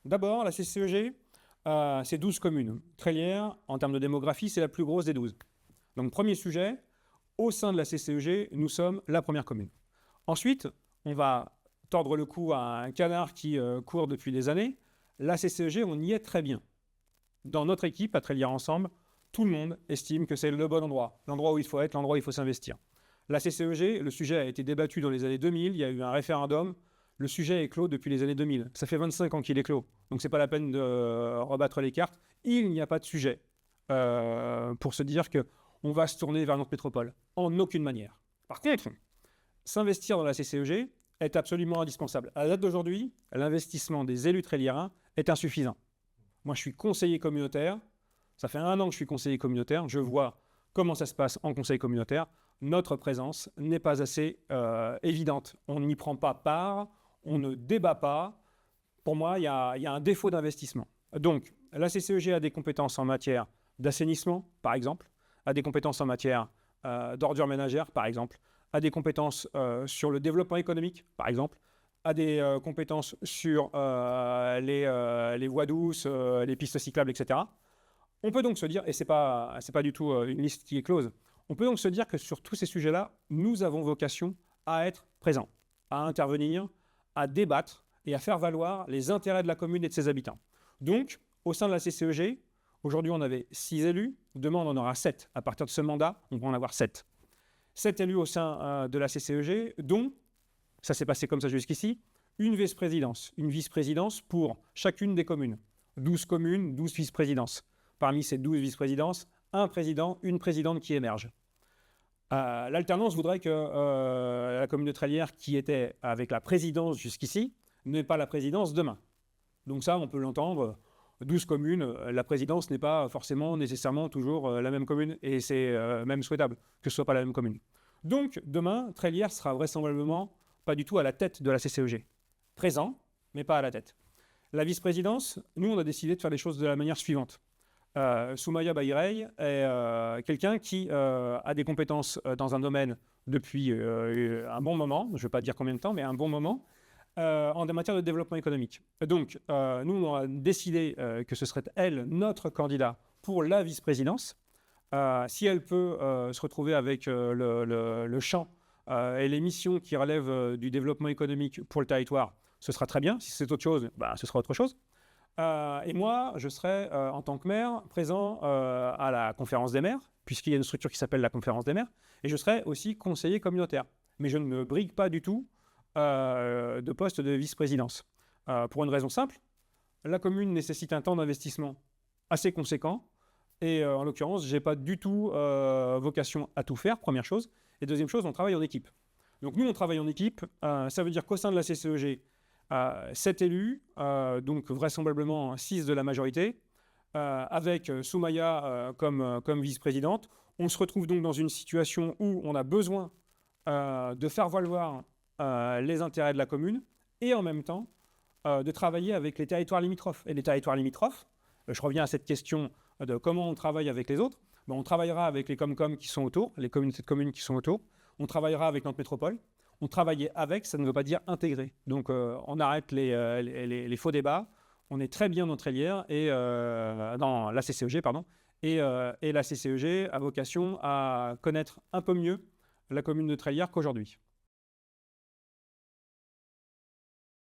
D'abord, la CCEG, c'est 12 communes. Trélières, en termes de démographie, c'est la plus grosse des 12. Donc, premier sujet, au sein de la CCEG, nous sommes la première commune. Ensuite, on va tordre le cou à un canard qui court depuis des années. La CCEG, on y est très bien. Dans notre équipe, à Trélières Ensemble, tout le monde estime que c'est le bon endroit, l'endroit où il faut être, l'endroit où il faut s'investir. La CCEG, le sujet a été débattu dans les années 2000, il y a eu un référendum, le sujet est clos depuis les années 2000. Ça fait 25 ans qu'il est clos, donc c'est pas la peine de rebattre les cartes. Il n'y a pas de sujet pour se dire qu'on va se tourner vers notre métropole, en aucune manière. Par contre, s'investir dans la CCEG est absolument indispensable. À la date d'aujourd'hui, l'investissement des élus tréliérains est insuffisant. Moi, je suis conseiller communautaire. Ça fait 1 an que je suis conseiller communautaire. Je vois comment ça se passe en conseil communautaire. Notre présence n'est pas assez évidente. On n'y prend pas part, on ne débat pas. Pour moi, il y a un défaut d'investissement. Donc, la CCEG a des compétences en matière d'assainissement, par exemple, a des compétences en matière d'ordures ménagères, par exemple, a des compétences sur le développement économique, par exemple, a des compétences sur les voies douces, les pistes cyclables, etc. On peut donc se dire, et c'est pas du tout une liste qui est close, on peut donc se dire que sur tous ces sujets-là, nous avons vocation à être présents, à intervenir, à débattre et à faire valoir les intérêts de la commune et de ses habitants. Donc, au sein de la CCEG, aujourd'hui on avait 6 élus, demain on en aura 7. À partir de ce mandat, on va en avoir 7. 7 élus au sein de la CCEG, dont, ça s'est passé comme ça jusqu'ici, une vice-présidence. Une vice-présidence pour chacune des communes. 12 communes, 12 vice-présidences. Parmi ces 12 vice-présidences, un président, une présidente qui émerge. L'alternance voudrait que la commune de Trélières, qui était avec la présidence jusqu'ici, n'ait pas la présidence demain. Donc ça, on peut l'entendre. 12 communes, la présidence n'est pas forcément nécessairement toujours la même commune, et c'est même souhaitable que ce ne soit pas la même commune. Donc demain, Trélières sera vraisemblablement pas du tout à la tête de la CCEG. Présent, mais pas à la tête. La vice-présidence, nous, on a décidé de faire les choses de la manière suivante. Soumaya Bayrey est quelqu'un qui a des compétences dans un domaine depuis un bon moment, je ne vais pas dire combien de temps, mais un bon moment, en matière de développement économique. Donc, nous, on a décidé que ce serait elle, notre candidat pour la vice-présidence. Si elle peut se retrouver avec le champ et les missions qui relèvent du développement économique pour le territoire, ce sera très bien. Si c'est autre chose, ce sera autre chose. Et moi, je serai, en tant que maire, présent à la conférence des maires, puisqu'il y a une structure qui s'appelle la conférence des maires, et je serai aussi conseiller communautaire. Mais je ne me brigue pas du tout de poste de vice-présidence. Pour une raison simple, la commune nécessite un temps d'investissement assez conséquent, et en l'occurrence, je n'ai pas du tout vocation à tout faire, première chose. Et deuxième chose, on travaille en équipe. Donc nous, on travaille en équipe. Ça veut dire qu'au sein de la CCEG, 7 élus, donc vraisemblablement 6 de la majorité, avec Soumaya comme vice-présidente. On se retrouve donc dans une situation où on a besoin de faire valoir les intérêts de la commune et en même temps de travailler avec les territoires limitrophes. Et les territoires limitrophes, je reviens à cette question de comment on travaille avec les autres. On travaillera avec les Comcom qui sont autour, les communautés de communes qui sont autour. On travaillera avec notre métropole. On travaillait avec, ça ne veut pas dire intégrer. Donc on arrête les faux débats. On est très bien dans Trélières et dans la CCEG, pardon. Et la CCEG a vocation à connaître un peu mieux la commune de Trélières qu'aujourd'hui.